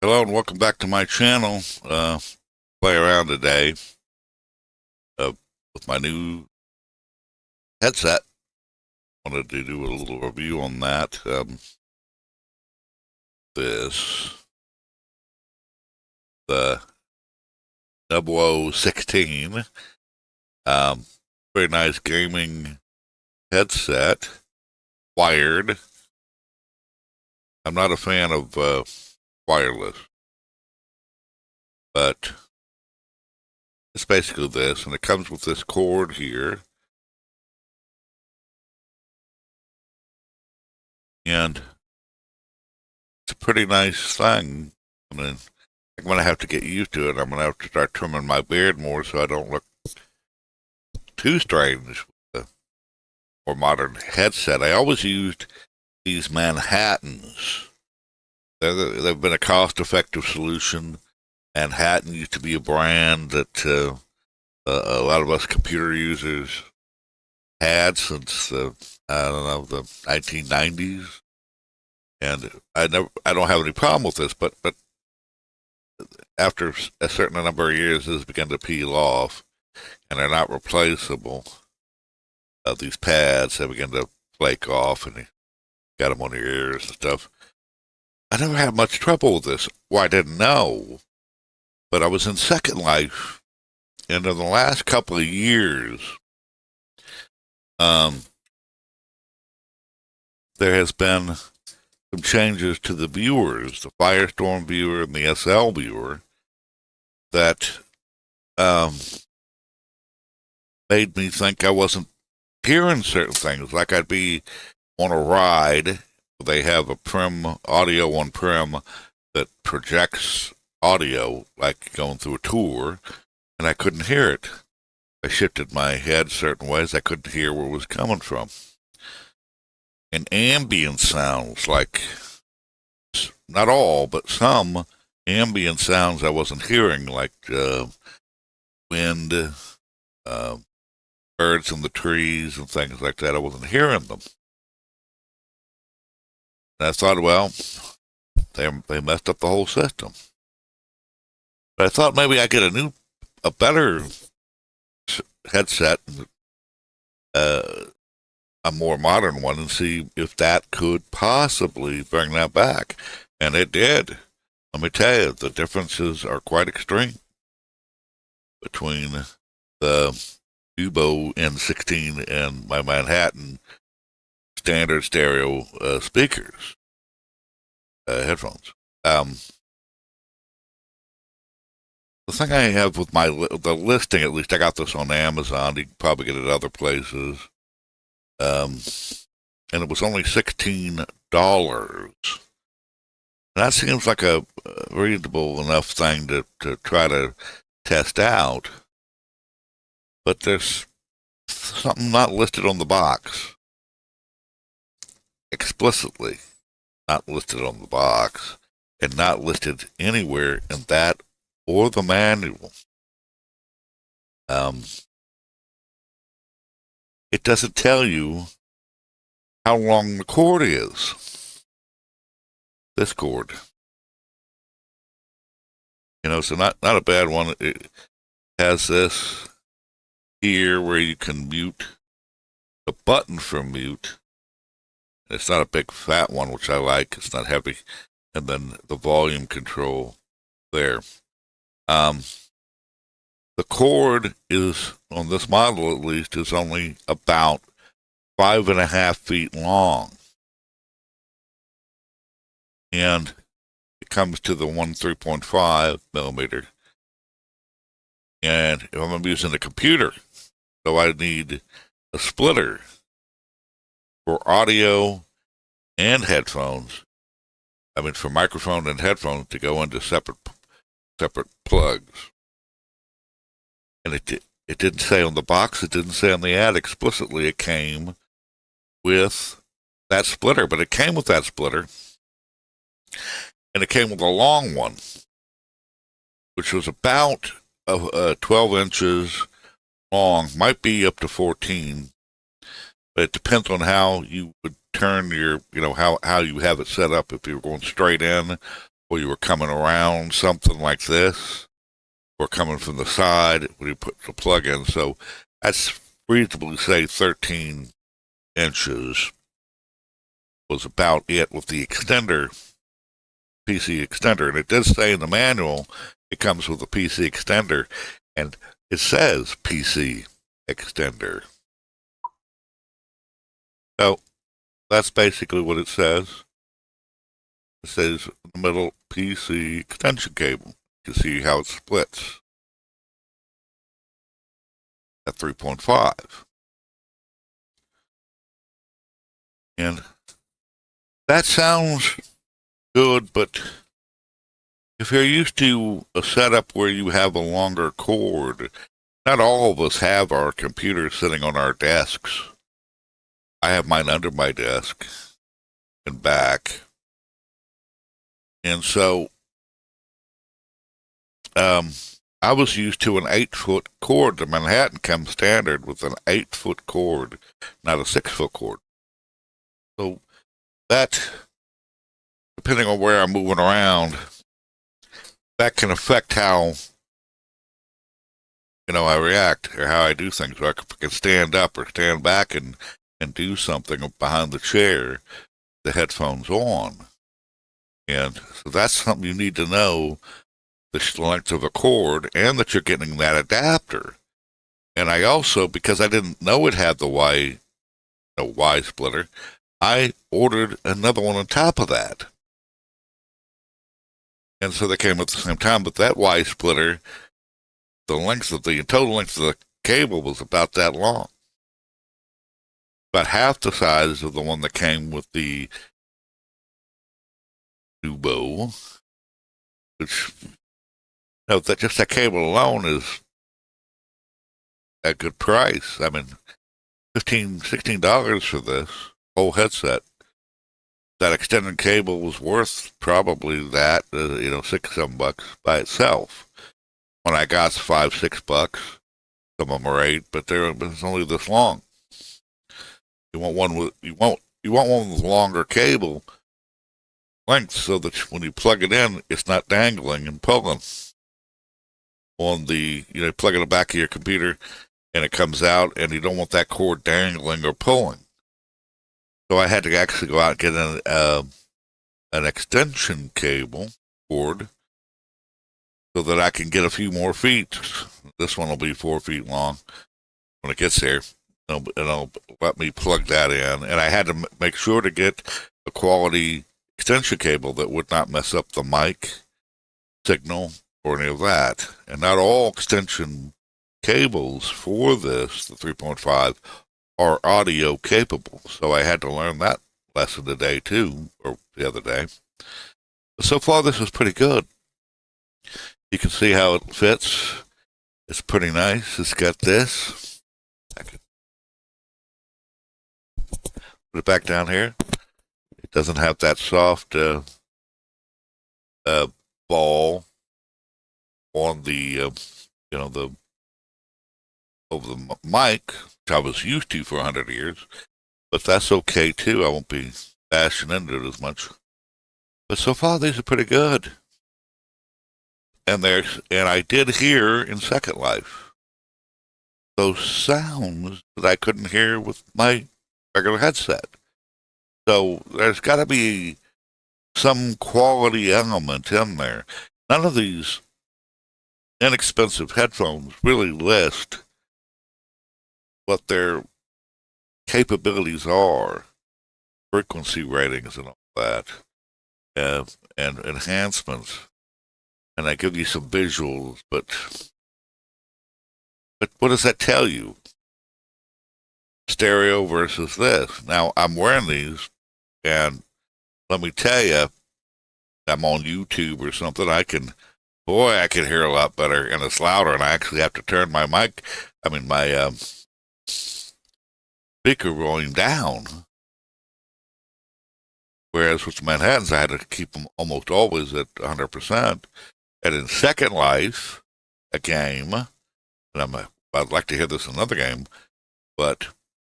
Hello and welcome back to my channel. Play around today with my new headset. Wanted to do a little review on that. The NUBWO N16. Very nice gaming headset, wired. I'm not a fan of wireless, but it's basically this, and it comes with this cord here. And it's a pretty nice thing. I mean, I'm going to have to get used to it. I'm going to have to start trimming my beard more so I don't look too strange with a more modern headset. I always used these Manhattans. They've been a cost-effective solution. Manhattan used to be a brand that a lot of us computer users had since the 1990s. And I don't have any problem with this, but after a certain number of years, this began to peel off, and they're not replaceable. These pads have begun to flake off, and you got them on your ears and stuff. I never had much trouble with this. Well, I didn't know, but I was in Second Life, and in the last couple of years, there has been some changes to the viewers, the Firestorm viewer and the SL viewer, that made me think I wasn't hearing certain things. Like I'd be on a ride, they have a Prim audio on Prim that projects audio, like going through a tour, and I couldn't hear it. I shifted my head certain ways, I couldn't hear where it was coming from. And ambient sounds, like, not all, but some ambient sounds I wasn't hearing, like wind, birds in the trees and things like that. I wasn't hearing them. And I thought, well, they messed up the whole system. But I thought maybe I get a better headset, a more modern one, and see if that could possibly bring that back. And it did. Let me tell you, the differences are quite extreme between the NUBWO N16 and my Manhattan standard stereo speakers, headphones. The thing I have with the listing, at least I got this on Amazon. You can probably get it other places. And it was only $16. And that seems like a reasonable enough thing to try to test out. But there's something not listed on the box. Explicitly not listed on the box, and not listed anywhere in that or the manual. It doesn't tell you how long the cord is. This cord. So not a bad one. It has this here where you can mute, the button for mute. It's not a big fat one, which I like. It's not heavy. And then the volume control there. The cord is, on this model at least, is only about 5.5 feet long. And it comes to the 3.5 millimeter. And if I'm using a computer, so I need a splitter for audio and headphones. I mean, for microphone and headphones to go into separate plugs. And it didn't say on the box, it didn't say on the ad explicitly it came with that splitter, but it came with that splitter. And it came with a long one, which was about 12 inches long, might be up to 14, but it depends on how you would turn your, how you have it set up, if you're going straight in or you were coming around something like this, or coming from the side when you put the plug in. So that's reasonably say 13 inches was about it with the extender, PC extender. And it does say in the manual it comes with a PC extender, and it says PC extender. So that's basically what it says. It says in the middle PC extension cable. You can see how it splits at 3.5. And that sounds good, but if you're used to a setup where you have a longer cord, not all of us have our computers sitting on our desks. I have mine under my desk and back. And so I was used to an 8-foot cord. The Manhattan comes standard with an 8-foot cord, not a 6-foot cord. So that, depending on where I'm moving around, that can affect how, I react or how I do things. So I can stand up or stand back and do something behind the chair, the headphones on. And so that's something you need to know, the length of the cord, and that you're getting that adapter. And I also, because I didn't know it had the Y splitter, I ordered another one on top of that. And so they came at the same time, but that Y splitter, the total length of the cable was about that long. About half the size of the one that came with the NUBWO, which, that cable alone is a good price. I mean, $16 for this whole headset. That extended cable was worth probably that, $6-7 by itself. When I got $5-6, some of them are $8, but it's only this long. You want one with longer cable length so that when you plug it in, it's not dangling and pulling. On the, you plug it in the back of your computer and it comes out, and you don't want that cord dangling or pulling. So I had to actually go out and get an extension cable cord so that I can get a few more feet. This one will be 4 feet long when it gets there. It'll let me plug that in. And I had to make sure to get a quality extension cable that would not mess up the mic signal or any of that. And not all extension cables for this, the 3.5, are audio capable. So I had to learn that lesson today too, or the other day. But so far this is pretty good. You can see how it fits. It's pretty nice. It's got this. I can put it back down here. It doesn't have that soft ball on the over the mic, which I was used to for 100 years. But that's okay too. I won't be bashing into it as much. But so far these are pretty good. And I did hear in Second Life those sounds that I couldn't hear with my regular headset. So there's got to be some quality element in there. None of these inexpensive headphones really list what their capabilities are, frequency ratings and all that, and enhancements. And I give you some visuals, but what does that tell you? Stereo versus this. Now, I'm wearing these, and let me tell you, I'm on YouTube or something, I can hear a lot better, and it's louder, and I actually have to turn my my speaker volume down. Whereas with the Manhattans, I had to keep them almost always at 100%. And in Second Life, a game, and I'd like to hear this in another game, but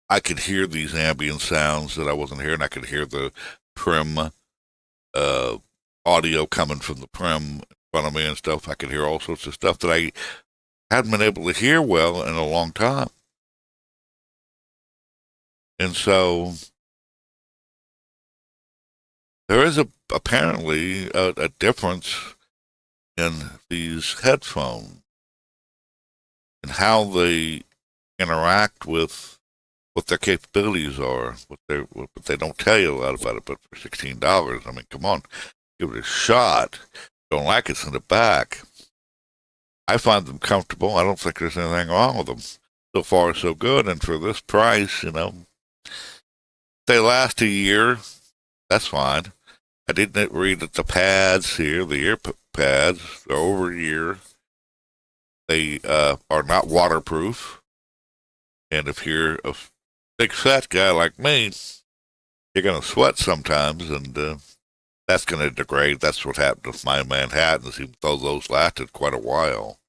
I could hear these ambient sounds that I wasn't hearing. I could hear the trim audio coming from the prim in front of me and stuff. I could hear all sorts of stuff that I hadn't been able to hear well in a long time. And so there is apparently a difference in these headphones and how they interact with what their capabilities are. But they don't tell you a lot about it. But for $16, I mean, come on, give it a shot. Don't like it, send it back. I find them comfortable. I don't think there's anything wrong with them. So far, so good. And for this price, they last a year. That's fine. I didn't read that the pads here, the ear pads, are over a year. They are not waterproof. And if you're a big fat guy like me, you're going to sweat sometimes, and that's going to degrade. That's what happened with my Manhattans, even though those lasted quite a while.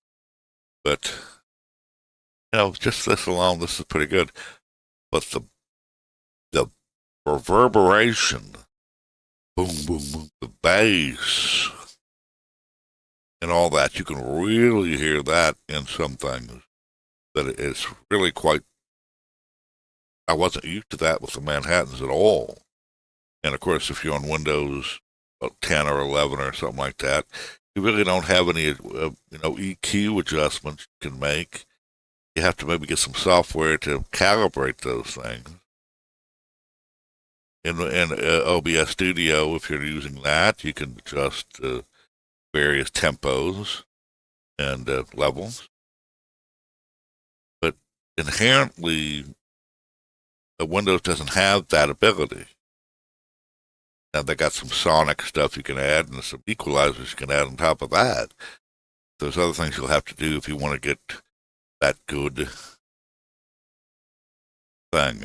But, just this alone, this is pretty good. But the reverberation, boom, boom, boom, the bass, and all that, you can really hear that in some things. That it's really quite, I wasn't used to that with the Manhattans at all. And of course, if you're on Windows 10 or 11 or something like that, you really don't have any, EQ adjustments you can make. You have to maybe get some software to calibrate those things. In OBS Studio, if you're using that, you can adjust various tempos and levels. But inherently, Windows doesn't have that ability. Now, they got some sonic stuff you can add and some equalizers you can add on top of that. There's other things you'll have to do if you want to get that good thing.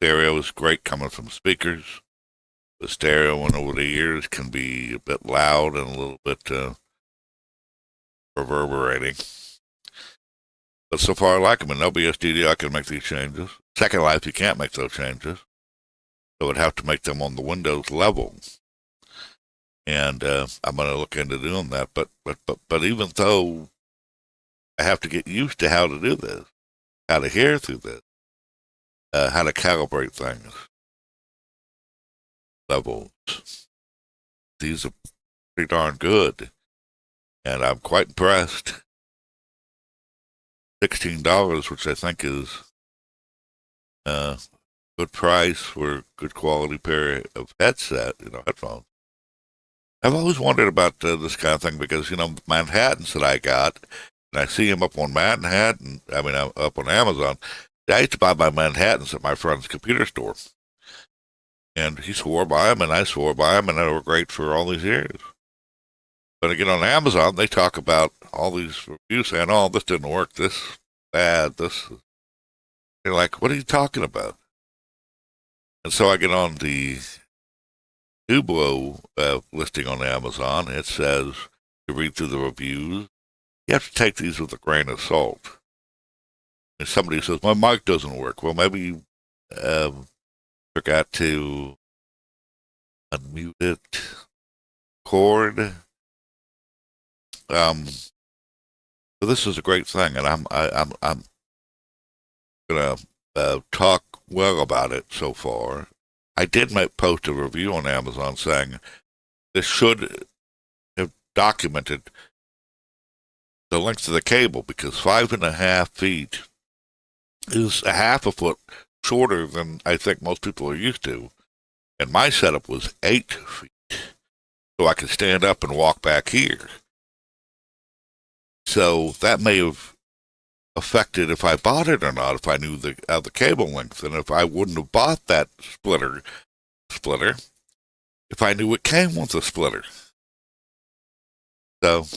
Stereo is great coming from speakers. The stereo one over the years can be a bit loud and a little bit reverberating. But so far I like them. In OBS Studio I can make these changes. Second Life you can't make those changes. So I'd have to make them on the Windows level. And I'm going to look into doing that. But even though I have to get used to how to do this, how to hear through this, how to calibrate things, levels. These are pretty darn good. And I'm quite impressed. $16, which I think is a good price for a good quality pair of headphones. I've always wondered about this kind of thing because, Manhattans that I got, and I see them up on Manhattan, up on Amazon. I used to buy my Manhattans at my friend's computer store. And he swore by them, and I swore by them, and they were great for all these years. But again, on Amazon, they talk about all these reviews saying, oh, this didn't work, this bad, this. They're like, what are you talking about? And so I get on the NUBWO listing on Amazon. It says, you read through the reviews, you have to take these with a grain of salt. And somebody says, my mic doesn't work. Well, maybe you forgot to unmute it, cord. So this is a great thing, and I'm gonna talk well about it so far. I did post a review on Amazon saying this should have documented the length of the cable because 5.5 feet is a half a foot shorter than I think most people are used to. And my setup was 8 feet. So I could stand up and walk back here. So that may have affected if I bought it or not, if I knew the cable length. And if I wouldn't have bought that splitter, if I knew it came with a splitter. So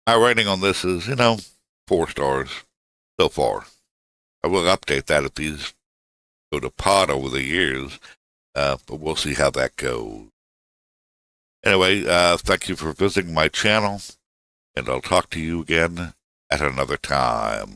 my rating on this is, 4 stars so far. I will update that if these go to pot over the years, but we'll see how that goes. Anyway, thank you for visiting my channel, and I'll talk to you again at another time.